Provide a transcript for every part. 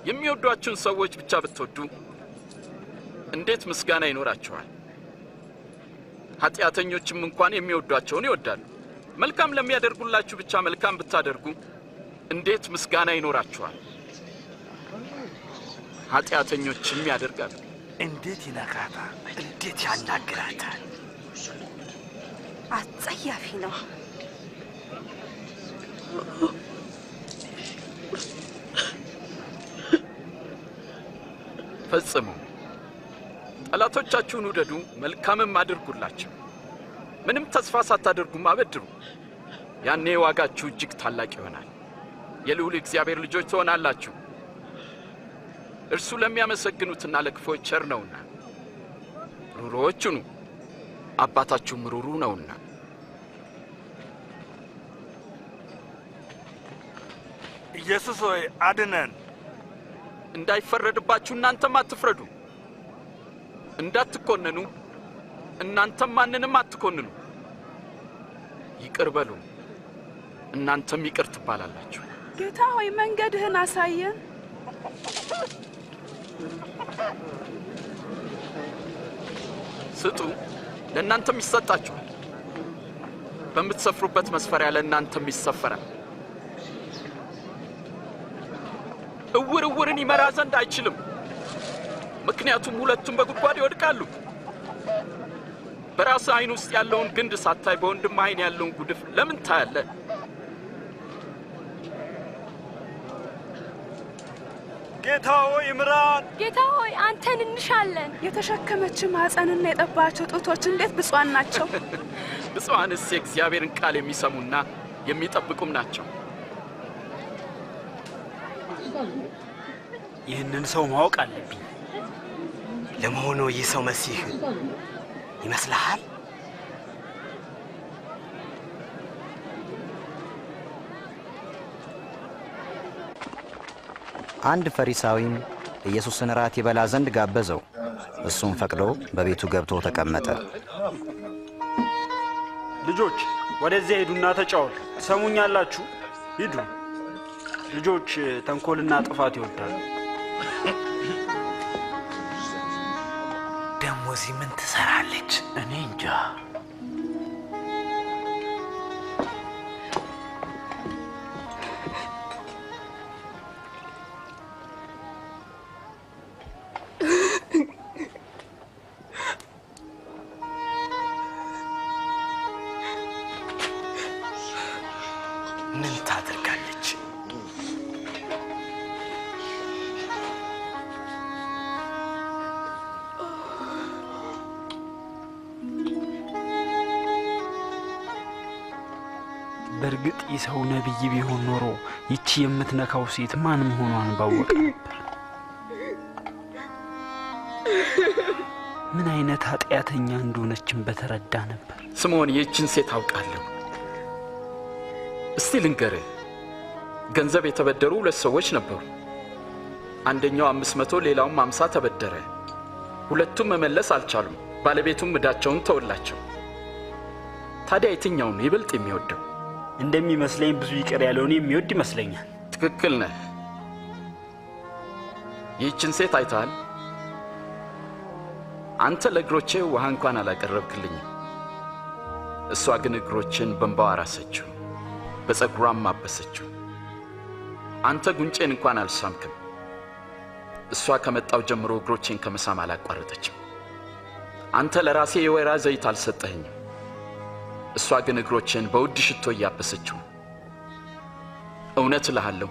የሚወዷችሁን ሰዎች ብቻ ብትወዱ እንዴት ምስጋና ይኖራችኋል? ኃጢአተኞችም እንኳን የሚወዷቸውን ይወዳሉ። መልካም ለሚያደርጉላችሁ ብቻ መልካም ብታደርጉ እንዴት ምስጋና ይኖራችኋል? ኃጢአተኞችም ያደርጋሉ። እንዴት ይነካታል! እንዴት ያናግራታል! አጸያፊ ነው። ፈጽሙ። ጠላቶቻችሁን ውደዱ፣ መልካምም አድርጉላቸው። ምንም ተስፋ ሳታደርጉም አበድሩ። ያኔ ዋጋችሁ እጅግ ታላቅ ይሆናል። የልዑል እግዚአብሔር ልጆች ትሆናላችሁ። እርሱ ለሚያመሰግኑትና ለክፎች ቸር ነውና። ሩሩዎች ሁኑ፣ አባታችሁም ሩሩ ነውና። ኢየሱስ ሆይ አድነን። እንዳይፈረድባችሁ እናንተም አትፍረዱ። እንዳትኮነኑ እናንተም ማንንም አትኮንኑ። ይቅር በሉ፣ እናንተም ይቅር ትባላላችሁ። ጌታ ሆይ መንገድህን አሳየን። ስጡ፣ ለእናንተም ይሰጣችኋል። በምትሰፍሩበት መስፈሪያ ለእናንተም ይሰፈራል። እውር እውርን ይመራ ዘንድ አይችልም፣ ምክንያቱም ሁለቱም በጉድጓድ ይወድቃሉ። በራስ አይን ውስጥ ያለውን ግንድ ሳታይ በወንድም አይን ያለውን ጉድፍ ለምን ታያለህ? ጌታ ሆይ ምራን። ጌታ ሆይ አንተን እንሻለን። የተሸከመች ማህፀንና የጠባቸው ጡቶች እንዴት ብፁዓን ናቸው! ብፁዓንስ የእግዚአብሔርን ቃል የሚሰሙና የሚጠብቁም ናቸው። ይህንን ሰው ማወቅ አለብኝ። ለመሆኑ ይህ ሰው መሲህ ይመስልሃል? አንድ ፈሪሳዊም ኢየሱስን ራት ይበላ ዘንድ ጋበዘው። እሱም ፈቅዶ በቤቱ ገብቶ ተቀመጠ። ልጆች ወደዚያ ሄዱና ተጫወቱ። ትሰሙኛላችሁ? ሂዱ። ልጆች ተንኮልና ጥፋት ይወዳሉ። ደሞ እዚህ ምን ትሰራለች? እኔ እንጃ። ምን ታደርጋለች? በእርግጥ ይህ ሰው ነቢይ ቢሆን ኖሮ ይቺ የምትነካው ሴት ማን መሆኗን ባወቀ ነበር። ምን አይነት ኃጢአተኛ እንደሆነችን በተረዳ ነበር። ስምዖን፣ ይህችን ሴት አውቃለሁ። እስቲ ልንገርህ፣ ገንዘብ የተበደሩ ሁለት ሰዎች ነበሩ። አንደኛው 500 ሌላውም 50 ተበደረ። ሁለቱም መመለስ አልቻሉም። ባለቤቱም ዕዳቸውን ተወላቸው። ታዲያ የትኛውን ይበልጥ የሚወደው? እንደሚመስለኝ ብዙ ይቅር ያለውን የሚወድ ይመስለኛል። ትክክል ነህ። ይህችን ሴት አይተሃል? አንተ ለእግሮቼ ውሃ እንኳን አላቀረብክልኝም። እሷ ግን እግሮችን በእንባዋ አራሰችው፣ በፀጉሯም አበሰችው። አንተ ጉንጬን እንኳን አልሳምክም። እሷ ከመጣው ጀምሮ እግሮቼን ከመሳም አላቋረጠችም። አንተ ለራሴ የወይራ ዘይት አልሰጠኸኝም። እሷ ግን እግሮቼን በውድ ሽቶ እያበሰችው። እውነት እልሃለሁ፣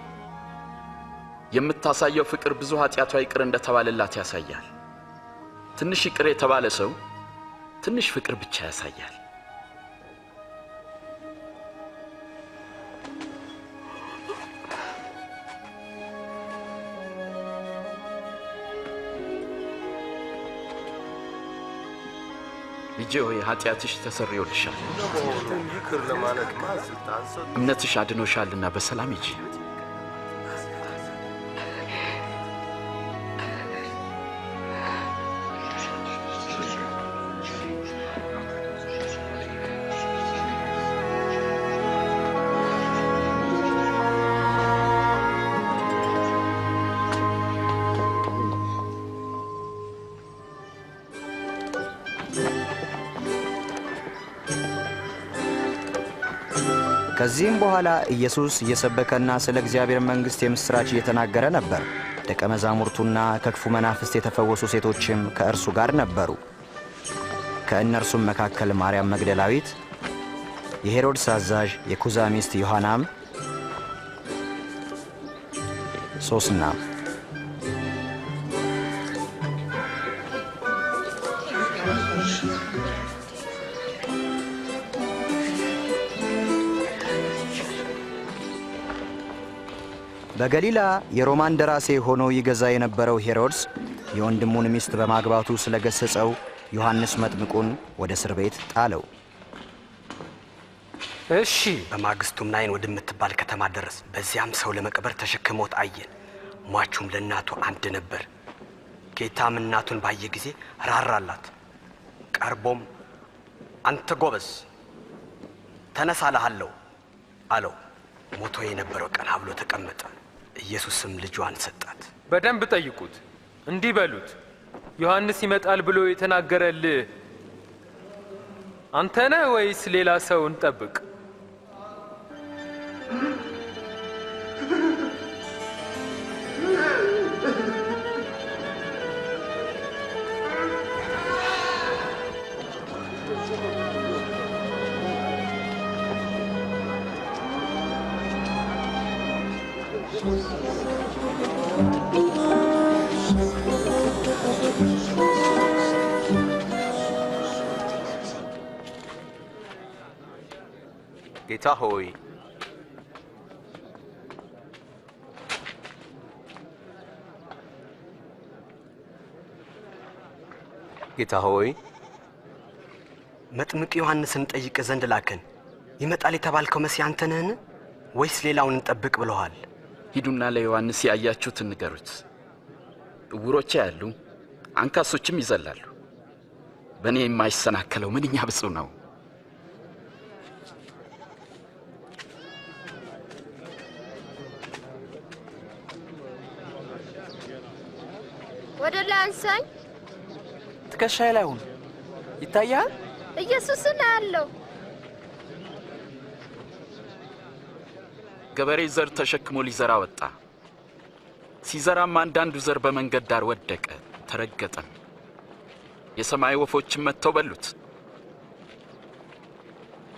የምታሳየው ፍቅር ብዙ ኃጢአቷ ይቅር እንደተባለላት ያሳያል። ትንሽ ይቅር የተባለ ሰው ትንሽ ፍቅር ብቻ ያሳያል። ልጄ ሆይ ኃጢአትሽ ተሰርዮልሻል፣ እምነትሽ አድኖሻልና በሰላም ሂጂ። ከዚህም በኋላ ኢየሱስ እየሰበከና ስለ እግዚአብሔር መንግሥት የምሥራች እየተናገረ ነበር። ደቀ መዛሙርቱና ከክፉ መናፍስት የተፈወሱ ሴቶችም ከእርሱ ጋር ነበሩ። ከእነርሱም መካከል ማርያም መግደላዊት፣ የሄሮድስ አዛዥ የኩዛ ሚስት ዮሐናም፣ ሶስና። በገሊላ የሮማን ደራሴ ሆኖ ይገዛ የነበረው ሄሮድስ የወንድሙን ሚስት በማግባቱ ስለገሰጸው ዮሐንስ መጥምቁን ወደ እስር ቤት ጣለው። እሺ። በማግስቱም ናይን ወደምትባል ከተማ ደረስ። በዚያም ሰው ለመቅበር ተሸክሞት አየን። ሟቹም ለእናቱ አንድ ነበር። ጌታም እናቱን ባየ ጊዜ ራራላት። ቀርቦም አንተ ጎበዝ ተነሳ እልሃለሁ አለው። ሞቶ የነበረው ቀና ብሎ ተቀመጠ። ኢየሱስም ልጇን ሰጣት። በደንብ ጠይቁት፣ እንዲህ በሉት፣ ዮሐንስ ይመጣል ብሎ የተናገረልህ አንተ ነህ ወይስ ሌላ ሰው እንጠብቅ? ጌታ ሆይ ጌታ ሆይ መጥምቅ ዮሐንስን ጠይቅ ዘንድ ላከን። ይመጣል የተባልከው መሲህ አንተ ነህን ወይስ ሌላውን እንጠብቅ ብለዋል? ሂዱና ለዮሐንስ ያያችሁትን ንገሩት። ዕውሮች ያያሉ፣ አንካሶችም ይዘላሉ። በእኔ የማይሰናከለው ምንኛ ብፁዕ ነው። ወደ ላይ አንሳኝ። ትከሻዬ ላይ ሁን። ይታያል? ኢየሱስን አያለው። ገበሬ ዘር ተሸክሞ ሊዘራ ወጣ። ሲዘራም አንዳንዱ ዘር በመንገድ ዳር ወደቀ፣ ተረገጠም። የሰማይ ወፎችም መጥተው በሉት።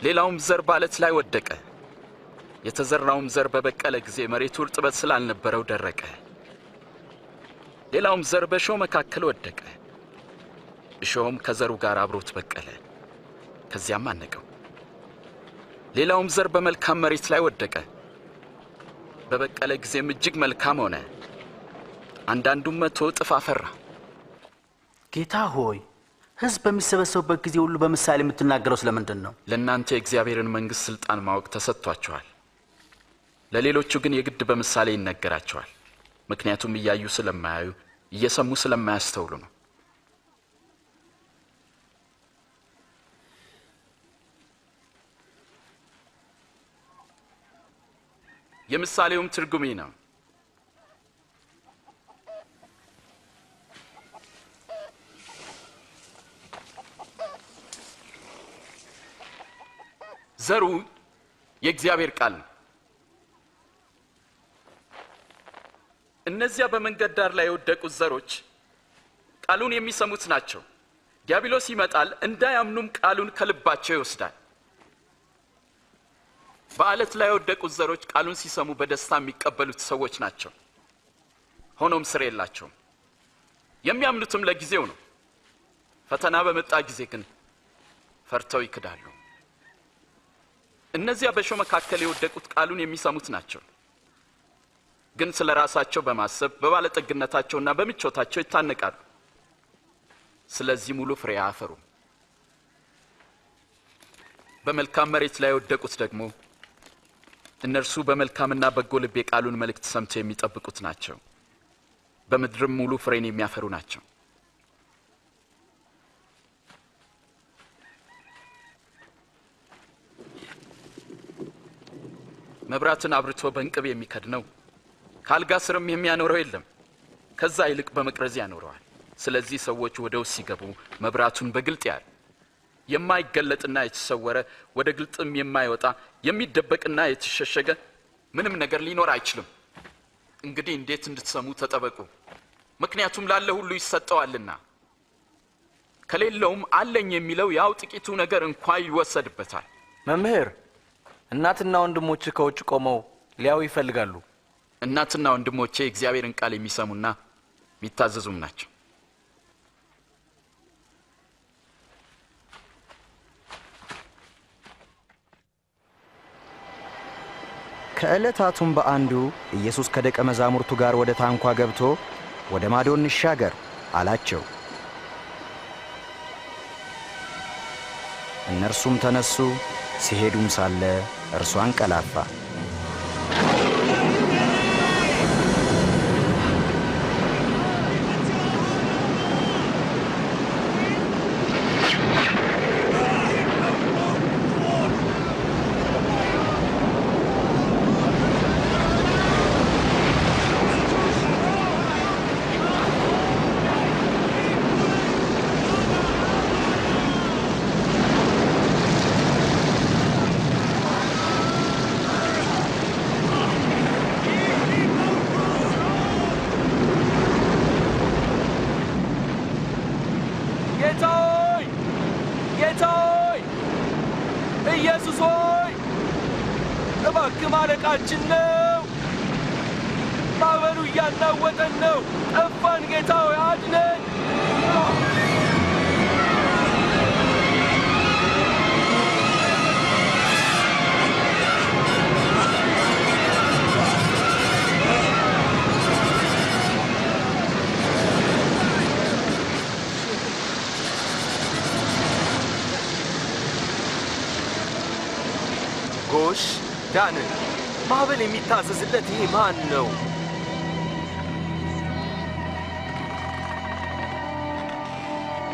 ሌላውም ዘር በዓለት ላይ ወደቀ። የተዘራውም ዘር በበቀለ ጊዜ መሬቱ እርጥበት ስላልነበረው ደረቀ። ሌላውም ዘር በእሾህ መካከል ወደቀ። እሾህም ከዘሩ ጋር አብሮት በቀለ፣ ከዚያም አነቀው። ሌላውም ዘር በመልካም መሬት ላይ ወደቀ። በበቀለ ጊዜም እጅግ መልካም ሆነ። አንዳንዱም 100 እጥፍ አፈራ። ጌታ ሆይ፣ ሕዝብ በሚሰበሰቡበት ጊዜ ሁሉ በምሳሌ የምትናገረው ስለምንድን ነው? ለእናንተ የእግዚአብሔርን መንግሥት ሥልጣን ማወቅ ተሰጥቷቸዋል። ለሌሎቹ ግን የግድ በምሳሌ ይነገራቸዋል። ምክንያቱም እያዩ ስለማያዩ እየሰሙ ስለማያስተውሉ ነው። የምሳሌውም ትርጉም ነው። ዘሩ የእግዚአብሔር ቃል ነው። እነዚያ በመንገድ ዳር ላይ የወደቁት ዘሮች ቃሉን የሚሰሙት ናቸው። ዲያብሎስ ይመጣል፣ እንዳያምኑም ቃሉን ከልባቸው ይወስዳል። በዓለት ላይ የወደቁት ዘሮች ቃሉን ሲሰሙ በደስታ የሚቀበሉት ሰዎች ናቸው። ሆኖም ስር የላቸውም። የሚያምኑትም ለጊዜው ነው። ፈተና በመጣ ጊዜ ግን ፈርተው ይክዳሉ። እነዚያ በእሾህ መካከል የወደቁት ቃሉን የሚሰሙት ናቸው፣ ግን ስለ ራሳቸው በማሰብ በባለጠግነታቸውና በምቾታቸው ይታነቃሉ። ስለዚህ ሙሉ ፍሬ አያፈሩም። በመልካም መሬት ላይ የወደቁት ደግሞ እነርሱ በመልካምና በጎ ልብ የቃሉን መልእክት ሰምተው የሚጠብቁት ናቸው። በምድርም ሙሉ ፍሬን የሚያፈሩ ናቸው። መብራትን አብርቶ በእንቅብ የሚከድነው ከአልጋ ስርም የሚያኖረው የለም፣ ከዛ ይልቅ በመቅረዝ ያኖረዋል። ስለዚህ ሰዎች ወደ ውስጥ ሲገቡ መብራቱን በግልጥ ያያል። የማይገለጥና የተሰወረ ወደ ግልጥም የማይወጣ የሚደበቅና የተሸሸገ ምንም ነገር ሊኖር አይችልም። እንግዲህ እንዴት እንድትሰሙ ተጠበቁ፣ ምክንያቱም ላለ ሁሉ ይሰጠዋልና ከሌለውም አለኝ የሚለው ያው ጥቂቱ ነገር እንኳን ይወሰድበታል። መምህር፣ እናትና ወንድሞች ከውጭ ቆመው ሊያዩ ይፈልጋሉ። እናትና ወንድሞቼ እግዚአብሔርን ቃል የሚሰሙና የሚታዘዙም ናቸው። ከዕለታቱም በአንዱ ኢየሱስ ከደቀ መዛሙርቱ ጋር ወደ ታንኳ ገብቶ ወደ ማዶ እንሻገር አላቸው። እነርሱም ተነሱ፣ ሲሄዱም ሳለ እርሱ አንቀላፋ። ኢየሱስ ሆይ እባክህ ማለቃችን ነው። ማዕበሉ እያናወጠን ነው። ጠፋን። ጌታ ሆይ አድነን። ጎሽ ዳን፣ ማዕበል የሚታዘዝለት ይሄ ማን ነው?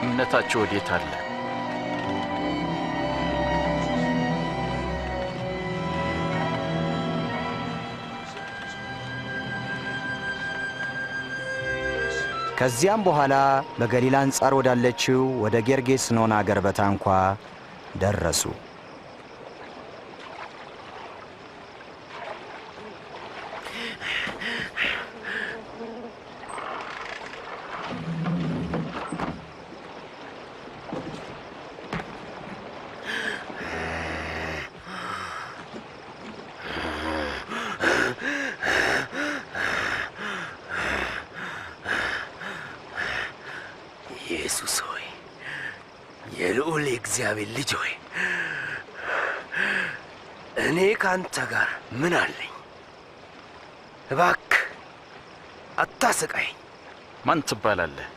እምነታችሁ ወዴት አለ? ከዚያም በኋላ በገሊላ አንጻር ወዳለችው ወደ ጌርጌስኖን አገር በታንኳ ደረሱ። ኢየሱስ ሆይ የልዑል እግዚአብሔር ልጅ ሆይ እኔ ካንተ ጋር ምን አለኝ? እባክህ አታሰቃይ። ማን ትባላለህ?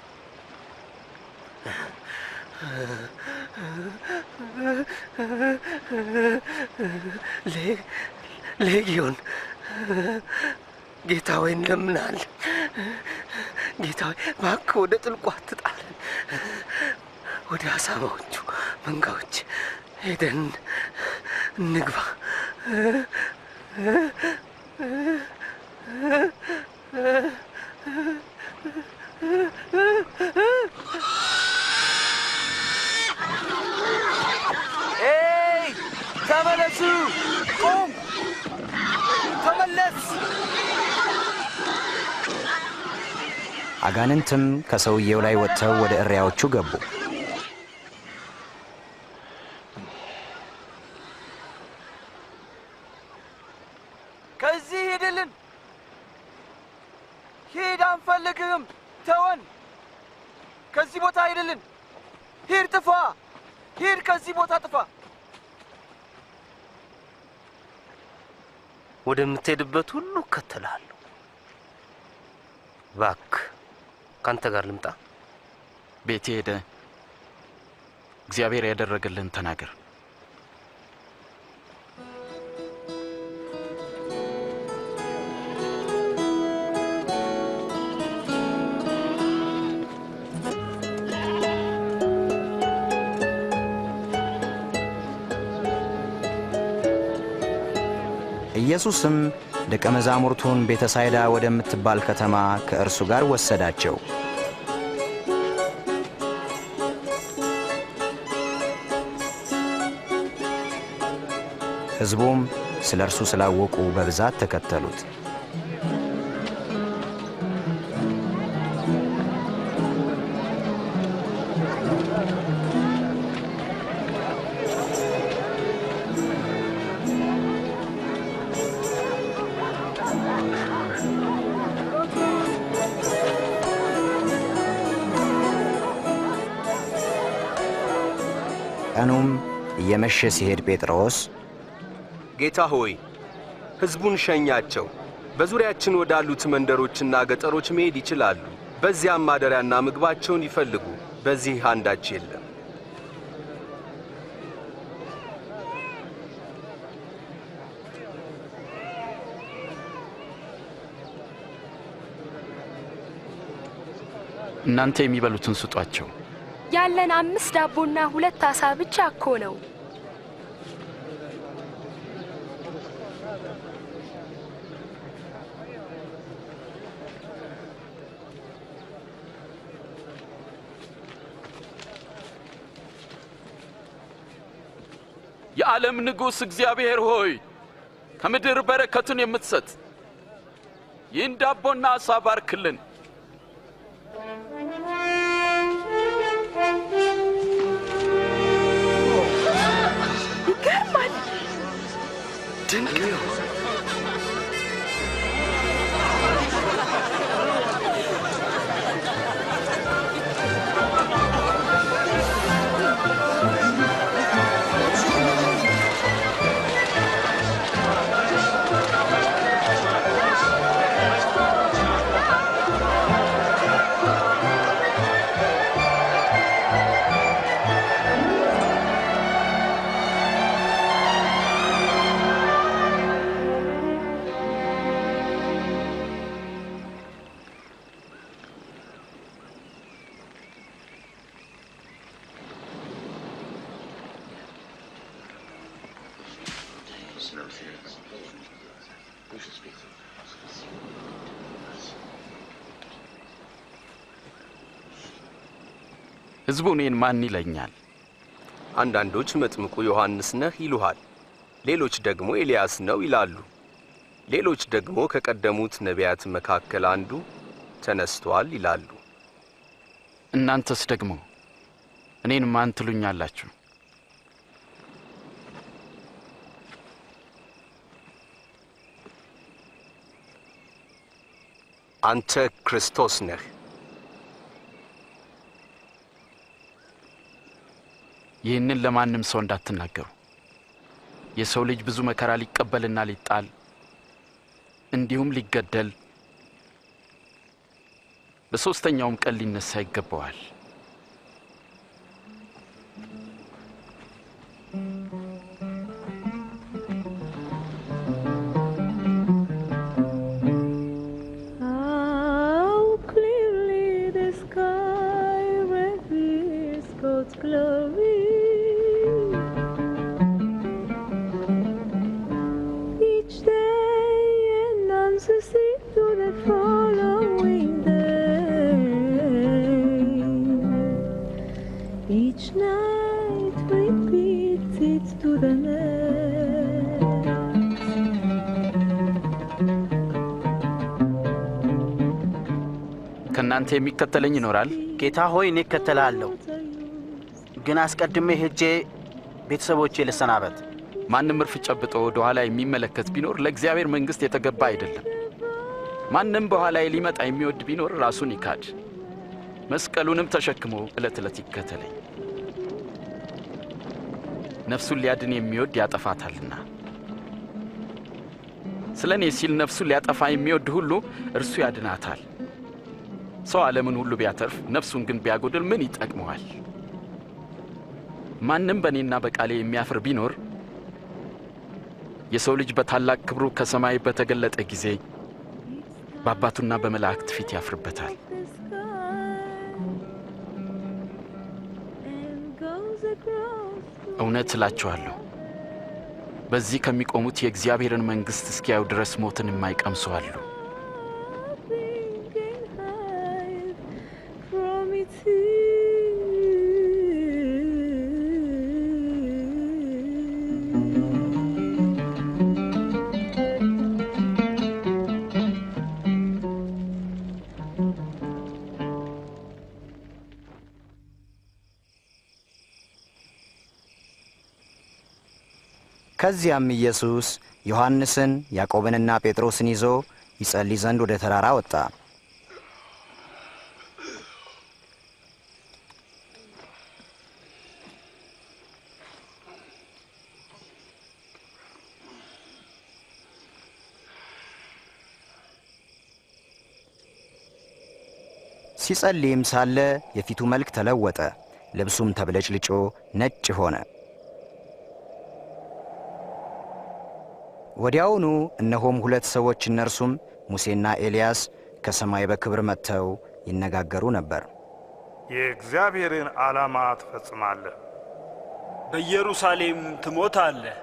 ሌጊዮን። ጌታ ሆይ እንለምናለን። ጌታ ሆይ እባክህ ወደ ጥልቁ አትጣለን። ወደ አሳማዎቹ መንጋዎች ሄደን እንግባ። ኤይ ተመለሱ! ቁም! ተመለስ! አጋንንትም ከሰውየው ላይ ወጥተው ወደ እሪያዎቹ ገቡ። ከዚህ ሂድልን! ሂድ፣ አንፈልግህም! ተወን! ከዚህ ቦታ ሂድልን! ሂድ፣ ጥፋ! ሂድ፣ ከዚህ ቦታ ጥፋ! ወደምትሄድበት ሁሉ እከተልሃለሁ። እባክህ ካንተ ጋር ልምጣ። ቤቴ ሄደ እግዚአብሔር ያደረገልህን ተናገር። ኢየሱስም ደቀ መዛሙርቱን ቤተሳይዳ ወደምትባል ከተማ ከእርሱ ጋር ወሰዳቸው። ሕዝቡም ስለ እርሱ ስላወቁ በብዛት ተከተሉት። ቀኑም እየመሸ ሲሄድ ጴጥሮስ ጌታ ሆይ ሕዝቡን ሸኛቸው፣ በዙሪያችን ወዳሉት መንደሮችና ገጠሮች መሄድ ይችላሉ። በዚያም ማደሪያና ምግባቸውን ይፈልጉ፣ በዚህ አንዳች የለም። እናንተ የሚበሉትን ስጧቸው። ያለን 5 ዳቦና 2 ዓሣ ብቻ እኮ ነው። የዓለም ንጉሥ እግዚአብሔር ሆይ ከምድር በረከቱን የምትሰጥ ይህን ዳቦና ዓሣ ባርክልን። ይገርማል። ድንቅ ነው። ሕዝቡ እኔን ማን ይለኛል? አንዳንዶች መጥምቁ ዮሐንስ ነህ ይሉሃል፣ ሌሎች ደግሞ ኤልያስ ነው ይላሉ፣ ሌሎች ደግሞ ከቀደሙት ነቢያት መካከል አንዱ ተነስቷል ይላሉ። እናንተስ ደግሞ እኔን ማን ትሉኛላችሁ? አንተ ክርስቶስ ነህ። ይህንን ለማንም ሰው እንዳትናገሩ። የሰው ልጅ ብዙ መከራ ሊቀበልና ሊጣል እንዲሁም ሊገደል በሦስተኛውም ቀን ሊነሳ ይገባዋል። ከናንተ የሚከተለኝ ይኖራል። ጌታ ሆይ እኔ እከተላለሁ፣ ግን አስቀድሜ ሄጄ ቤተሰቦቼ ልሰናበት። ማንም እርፍ ጨብጦ ወደ ኋላ የሚመለከት ቢኖር ለእግዚአብሔር መንግሥት የተገባ አይደለም። ማንም በኋላዬ ሊመጣ የሚወድ ቢኖር ራሱን ይካድ፣ መስቀሉንም ተሸክሞ ዕለት ዕለት ይከተለኝ። ነፍሱን ሊያድን የሚወድ ያጠፋታልና፣ ስለ እኔ ሲል ነፍሱን ሊያጠፋ የሚወድ ሁሉ እርሱ ያድናታል። ሰው ዓለምን ሁሉ ቢያተርፍ ነፍሱን ግን ቢያጎድል ምን ይጠቅመዋል? ማንም በእኔና በቃሌ የሚያፍር ቢኖር የሰው ልጅ በታላቅ ክብሩ ከሰማይ በተገለጠ ጊዜ በአባቱና በመላእክት ፊት ያፍርበታል። እውነት እላችኋለሁ በዚህ ከሚቆሙት የእግዚአብሔርን መንግሥት እስኪያዩ ድረስ ሞትን የማይቀምሱ አሉ። ከዚያም ኢየሱስ ዮሐንስን ያዕቆብንና ጴጥሮስን ይዞ ይጸልይ ዘንድ ወደ ተራራ ወጣ። ሲጸልይም ሳለ የፊቱ መልክ ተለወጠ፣ ልብሱም ተብለጭልጮ ነጭ ሆነ። ወዲያውኑ እነሆም ሁለት ሰዎች እነርሱም ሙሴና ኤልያስ ከሰማይ በክብር መጥተው ይነጋገሩ ነበር። የእግዚአብሔርን ዓላማ ትፈጽማለህ፣ በኢየሩሳሌም ትሞታለህ።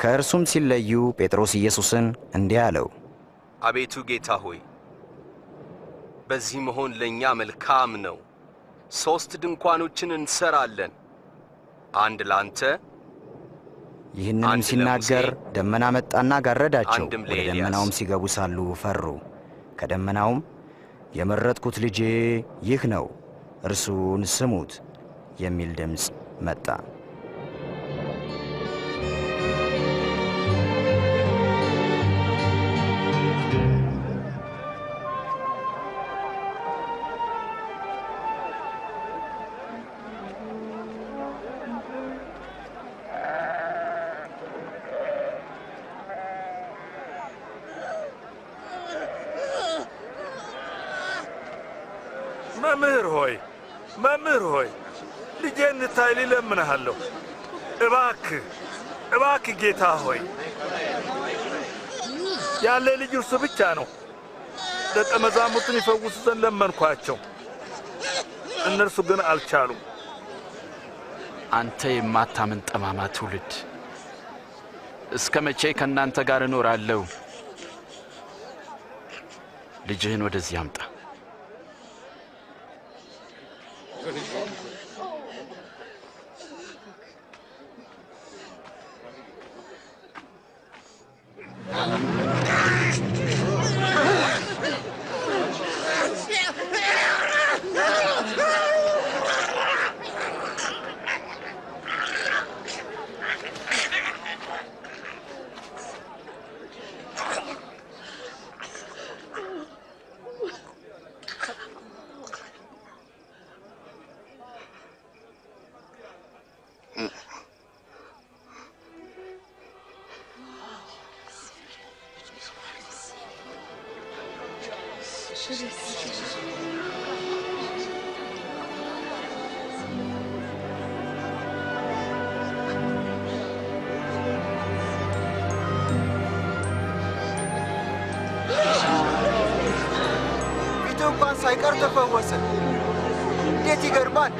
ከእርሱም ሲለዩ ጴጥሮስ ኢየሱስን እንዲህ አለው፣ አቤቱ ጌታ ሆይ በዚህ መሆን ለእኛ መልካም ነው። 3 ድንኳኖችን እንሰራለን፣ አንድ ላንተ፣ ይህንንም ሲናገር ደመና መጣና ጋረዳቸው። ወደ ደመናውም ሲገቡ ሳሉ ፈሩ። ከደመናውም የመረጥኩት ልጄ ይህ ነው፣ እርሱን ስሙት የሚል ድምፅ መጣ። መምህር ሆይ ልጄን እንታይ ልለምንሃለሁ። እባክህ ጌታ ሆይ፣ ያለ ልጅ እርሱ ብቻ ነው። ደቀ መዛሙርቱን ይፈውሱ ዘንድ ለመንኳቸው፣ እነርሱ ግን አልቻሉም። አንተ የማታምን ጠማማ ትውልድ፣ እስከ መቼ ከእናንተ ጋር እኖራለሁ? ልጅህን ወደዚህ አምጣ። ፊቱ እንኳን ሳይቀር ተፈወሰ። እንዴት ይገርማል!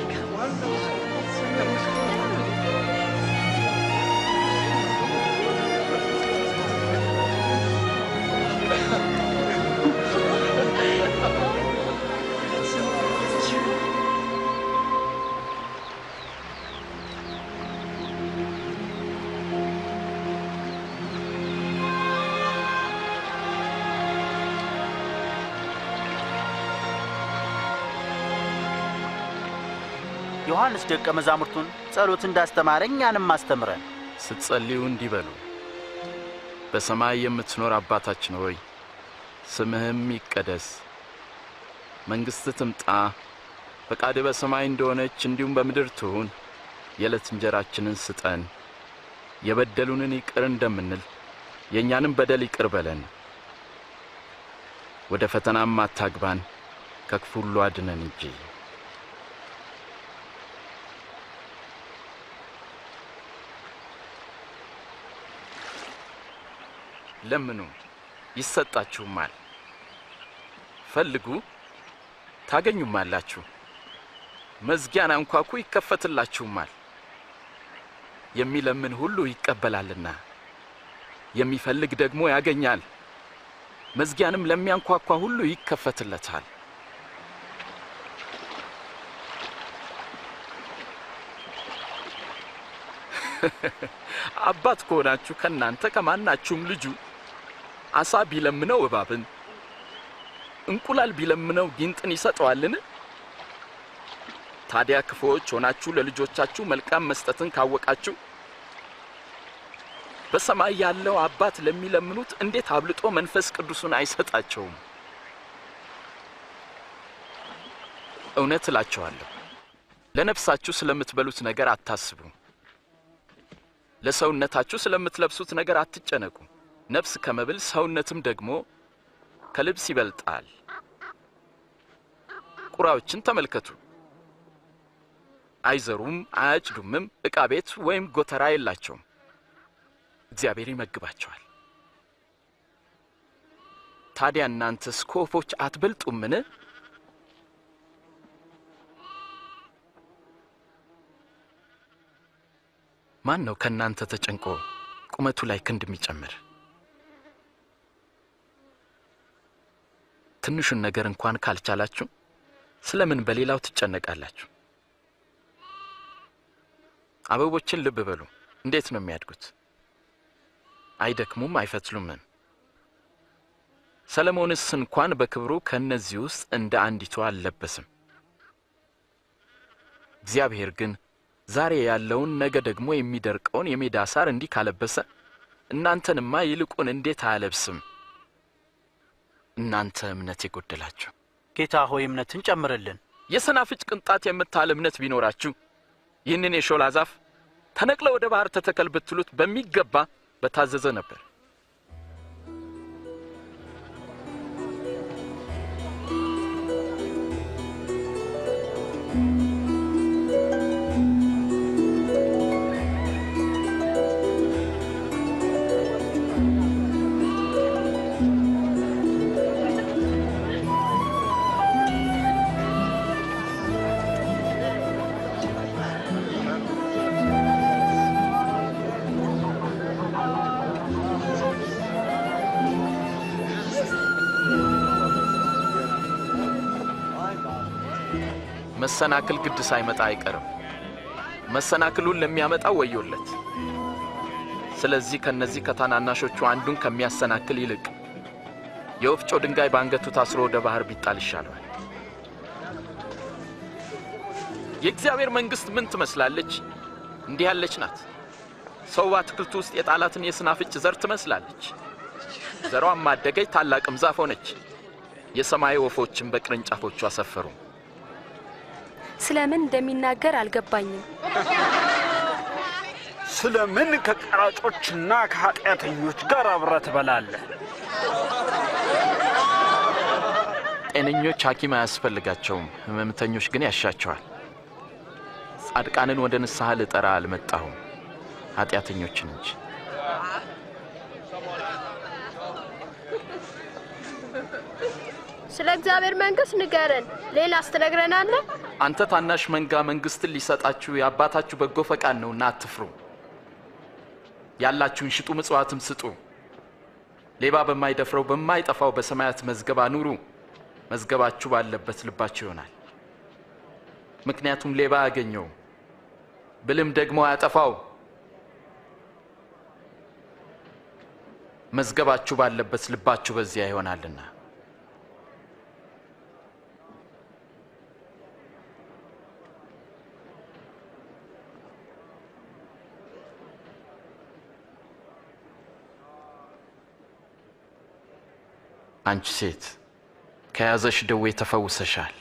ዮሐንስ ደቀ መዛሙርቱን ጸሎት እንዳስተማረ እኛንም አስተምረን። ስትጸልዩ እንዲህ በሉ፣ በሰማይ የምትኖር አባታችን ሆይ ስምህም ይቀደስ፣ መንግሥትህ ትምጣ፣ ፈቃድህ በሰማይ እንደሆነች እንዲሁም በምድር ትሁን። የዕለት እንጀራችንን ስጠን፣ የበደሉንን ይቅር እንደምንል የእኛንም በደል ይቅር በለን፣ ወደ ፈተናም አታግባን፣ ከክፉ ሁሉ አድነን እንጂ። ለምኑ ይሰጣችሁማል፣ ፈልጉ ታገኙማላችሁ፣ መዝጊያን አንኳኩ ይከፈትላችሁማል። የሚለምን ሁሉ ይቀበላልና የሚፈልግ ደግሞ ያገኛል፣ መዝጊያንም ለሚያንኳኳ ሁሉ ይከፈትለታል። አባት ከሆናችሁ ከናንተ ከማናችሁም ልጁ አሳ ቢለምነው እባብን እንቁላል ቢለምነው ጊንጥን ይሰጠዋልን? ታዲያ ክፉዎች ሆናችሁ ለልጆቻችሁ መልካም መስጠትን ካወቃችሁ በሰማይ ያለው አባት ለሚለምኑት እንዴት አብልጦ መንፈስ ቅዱስን አይሰጣቸውም? እውነት እላችኋለሁ ለነፍሳችሁ ስለምትበሉት ነገር አታስቡ፣ ለሰውነታችሁ ስለምትለብሱት ነገር አትጨነቁ። ነፍስ ከመብል ሰውነትም ደግሞ ከልብስ ይበልጣል። ቁራዎችን ተመልከቱ፣ አይዘሩም አያጭዱምም፣ ዕቃ ቤት ወይም ጎተራ የላቸውም፣ እግዚአብሔር ይመግባቸዋል። ታዲያ እናንተስ ከወፎች አትበልጡምን? ማን ነው ከናንተ ተጨንቆ ቁመቱ ላይ ክንድ የሚጨምር? ትንሹን ነገር እንኳን ካልቻላችሁ ስለምን በሌላው ትጨነቃላችሁ? አበቦችን ልብ በሉ፣ እንዴት ነው የሚያድጉት? አይደክሙም አይፈትሉም። ሰለሞንስ እንኳን በክብሩ ከነዚህ ውስጥ እንደ አንዲቱ አልለበሰም። እግዚአብሔር ግን ዛሬ ያለውን ነገ ደግሞ የሚደርቀውን የሜዳ ሳር እንዲህ ካለበሰ እናንተንማ ይልቁን እንዴት አያለብስም? እናንተ እምነት የጎደላችሁ። ጌታ ሆይ እምነትን ጨምርልን። የሰናፍጭ ቅንጣት የምታህል እምነት ቢኖራችሁ ይህንን የሾላ ዛፍ ተነቅለ ወደ ባህር ተተከል ብትሉት በሚገባ በታዘዘ ነበር። መሰናክል ግድ ሳይመጣ አይቀርም። መሰናክሉን ለሚያመጣው ወዮለት። ስለዚህ ከነዚህ ከታናናሾቹ አንዱን ከሚያሰናክል ይልቅ የወፍጮ ድንጋይ ባንገቱ ታስሮ ወደ ባህር ቢጣል ይሻላል። የእግዚአብሔር መንግስት ምን ትመስላለች? እንዲህ ያለች ናት። ሰው በአትክልቱ ውስጥ የጣላትን የስናፍጭ ዘር ትመስላለች። ዘሯም አደገች፣ ታላቅም ዛፍ ሆነች። የሰማይ ወፎችን በቅርንጫፎቿ አሰፈሩ። ስለምን እንደሚናገር አልገባኝም። ስለምን ከቀራጮችና ከኃጢአተኞች ጋር አብረህ ትበላለህ? ጤነኞች ሐኪም አያስፈልጋቸውም፣ ህመምተኞች ግን ያሻቸዋል። ጻድቃንን ወደ ንስሐ ልጠራ አልመጣሁም፣ ኃጢአተኞችን እንጂ። ስለ እግዚአብሔር መንግስት ንገረን፣ ሌላስ ትነግረናለህ? አንተ ታናሽ መንጋ መንግስትን ሊሰጣችሁ የአባታችሁ በጎ ፈቃድ ነውና አትፍሩ። ያላችሁን ሽጡ፣ ምጽዋትም ስጡ። ሌባ በማይደፍረው በማይጠፋው በሰማያት መዝገብ አኑሩ። መዝገባችሁ ባለበት ልባችሁ ይሆናል። ምክንያቱም ሌባ ያገኘው ብልም ደግሞ አያጠፋው። መዝገባችሁ ባለበት ልባችሁ በዚያ ይሆናልና። አንቺ ሴት ከያዘሽ ደዌ ተፈውሰሻል።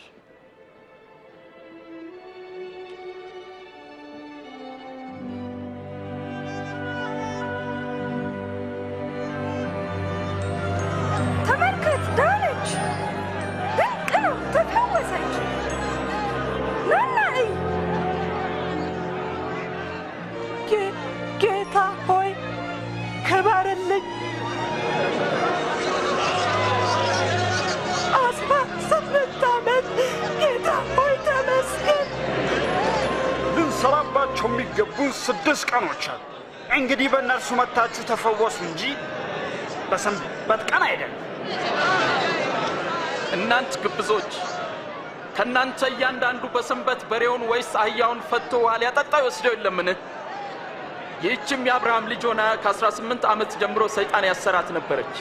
ተመልከት፣ ዳነች። ድንቅ ነው፣ ተፈወሰች። ናና እይ። ጌታ ሆይ ክበርልኝ። 18 ዓመት ጌታ ሆይ ተመስገን። ልንሰራባቸው የሚገቡን 6 ቀኖች አሉ። እንግዲህ በእነርሱ መታችሁ ተፈወሱ እንጂ በሰንበት ቀን አይደለም። እናንተ ግብዞች፣ ከናንተ እያንዳንዱ በሰንበት በሬውን ወይስ አህያውን ፈቶ ውሃ ሊያጠጣ ይወስደው የለምን? ይህችም የአብርሃም ልጅ ሆና ከ18 ዓመት ጀምሮ ሰይጣን ያሰራት ነበረች።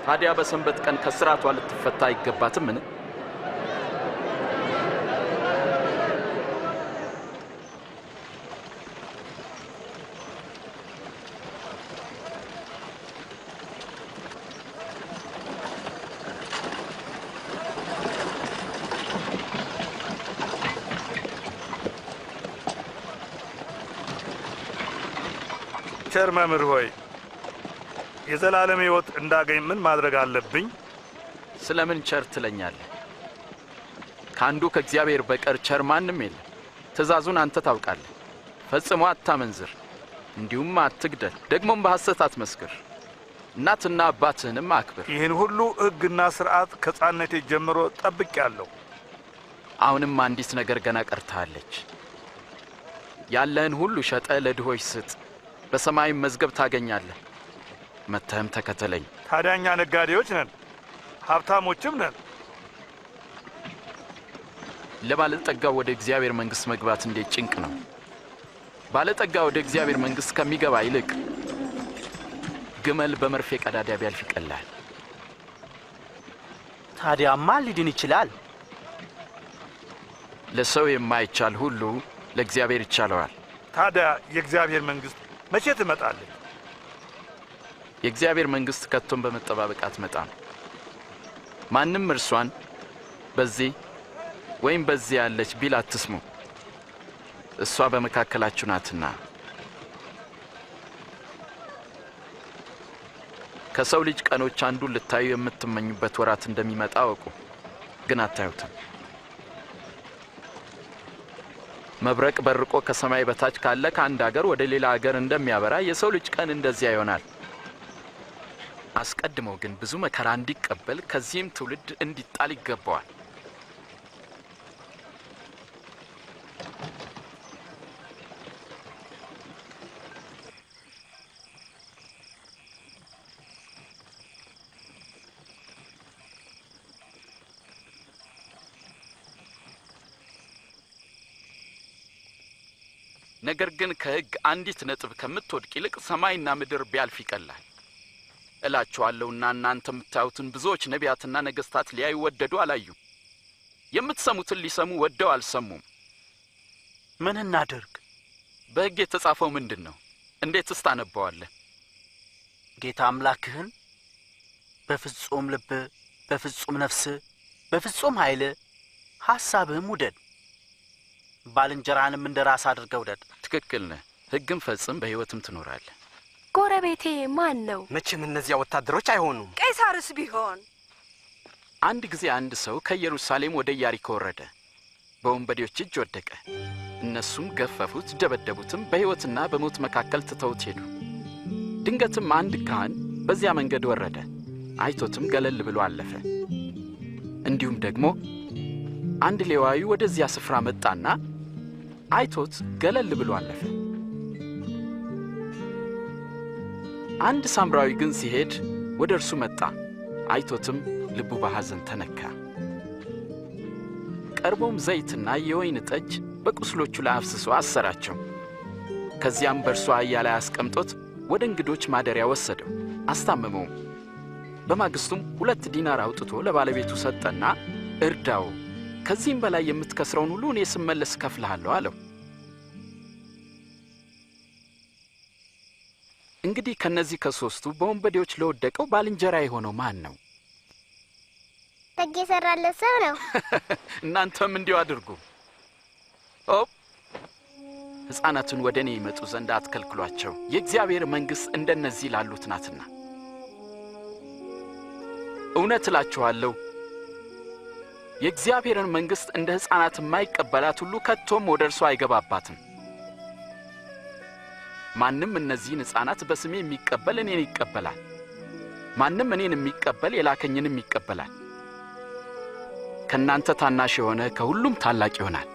ታዲያ በሰንበት ቀን ከስራቷ ልትፈታ አይገባትምን? ቸር መምህር ሆይ የዘላለም ሕይወት እንዳገኝ ምን ማድረግ አለብኝ? ስለምን ቸር ትለኛለህ? ከአንዱ ከእግዚአብሔር በቀር ቸር ማንም የለም። ትእዛዙን አንተ ታውቃለህ። ፈጽሞ አታመንዝር፣ እንዲሁም አትግደል፣ ደግሞም በሐሰት አትመስክር፣ እናትና አባትህንም አክብር። ይህን ሁሉ ሕግና ሥርዓት ከሕፃንነቴ ጀምሮ ጠብቄአለሁ። አሁንም አንዲት ነገር ገና ቀርታለች። ያለህን ሁሉ ሸጠ ለድሆች ስጥ፣ በሰማይም መዝገብ ታገኛለህ። መተህም ተከተለኝ። ታዲያ እኛ ነጋዴዎች ነን፣ ሀብታሞችም ነን። ለባለጠጋው ወደ እግዚአብሔር መንግሥት መግባት እንዴት ጭንቅ ነው! ባለጠጋ ወደ እግዚአብሔር መንግሥት ከሚገባ ይልቅ ግመል በመርፌ ቀዳዳ ቢያልፍ ይቀላል። ታዲያ ማን ሊድን ይችላል? ለሰው የማይቻል ሁሉ ለእግዚአብሔር ይቻለዋል። ታዲያ የእግዚአብሔር መንግሥት መቼ ትመጣለች? የእግዚአብሔር መንግሥት ከቶም በመጠባበቅ አትመጣም። ማንም እርሷን በዚህ ወይም በዚህ ያለች ቢል አትስሙ፣ እሷ በመካከላችሁ ናትና። ከሰው ልጅ ቀኖች አንዱን ልታዩ የምትመኙበት ወራት እንደሚመጣ አወቁ፣ ግን አታዩትም። መብረቅ በርቆ ከሰማይ በታች ካለ ከአንድ አገር ወደ ሌላ አገር እንደሚያበራ የሰው ልጅ ቀን እንደዚያ ይሆናል። አስቀድሞ ግን ብዙ መከራ እንዲቀበል ከዚህም ትውልድ እንዲጣል ይገባዋል። ነገር ግን ከሕግ አንዲት ነጥብ ከምትወድቅ ይልቅ ሰማይና ምድር ቢያልፍ ይቀላል እላችኋለሁና እናንተ የምታዩትን ብዙዎች ነቢያትና ነገሥታት ሊያዩ ወደዱ አላዩም፣ የምትሰሙትን ሊሰሙ ወደው አልሰሙም። ምን እናድርግ? በሕግ የተጻፈው ምንድን ነው? እንዴትስ ታነበዋለህ? ጌታ አምላክህን በፍጹም ልብ፣ በፍጹም ነፍስ፣ በፍጹም ኃይል ሐሳብህም ውደድ፣ ባልንጀራንም እንደ ራስ አድርገህ ውደድ። ትክክል ነህ። ሕግም ፈጽም፣ በሕይወትም ትኖራለህ። ጎረቤቴ ማን ነው? መቼም እነዚያ ወታደሮች አይሆኑም። ቄሳርስ ቢሆን? አንድ ጊዜ አንድ ሰው ከኢየሩሳሌም ወደ ኢያሪኮ ወረደ፣ በወንበዴዎች እጅ ወደቀ። እነሱም ገፈፉት፣ ደበደቡትም፣ በሕይወትና በሞት መካከል ትተውት ሄዱ። ድንገትም አንድ ካህን በዚያ መንገድ ወረደ፣ አይቶትም ገለል ብሎ አለፈ። እንዲሁም ደግሞ አንድ ሌዋዊ ወደዚያ ስፍራ መጣና አይቶት ገለል ብሎ አለፈ። አንድ ሳምራዊ ግን ሲሄድ ወደ እርሱ መጣ፣ አይቶትም ልቡ በሐዘን ተነካ። ቀርቦም ዘይትና የወይን ጠጅ በቁስሎቹ ላይ አፍስሶ አሰራቸው። ከዚያም በእርሱ አህያ ላይ አስቀምጦት ወደ እንግዶች ማደሪያ ወሰደው፣ አስታመመውም። በማግስቱም 2 ዲናር አውጥቶ ለባለቤቱ ሰጠና እርዳው፣ ከዚህም በላይ የምትከስረውን ሁሉ እኔ ስመለስ እከፍልሃለሁ አለው። እንግዲህ ከነዚህ ከሶስቱ በወንበዴዎች ለወደቀው ባልንጀራ የሆነው ማን ነው? ደግ የሰራለት ሰው ነው። እናንተም እንዲሁ አድርጉ። ሕፃናትን ወደ እኔ ይመጡ ዘንድ አትከልክሏቸው፣ የእግዚአብሔር መንግሥት እንደነዚህ ላሉት ናትና። እውነት እላችኋለሁ የእግዚአብሔርን መንግሥት እንደ ሕፃናት የማይቀበላት ሁሉ ከቶም ወደ እርሷ አይገባባትም። ማንም እነዚህን ሕፃናት በስሜ የሚቀበል እኔን ይቀበላል፣ ማንም እኔን የሚቀበል የላከኝንም ይቀበላል። ከእናንተ ታናሽ የሆነ ከሁሉም ታላቅ ይሆናል።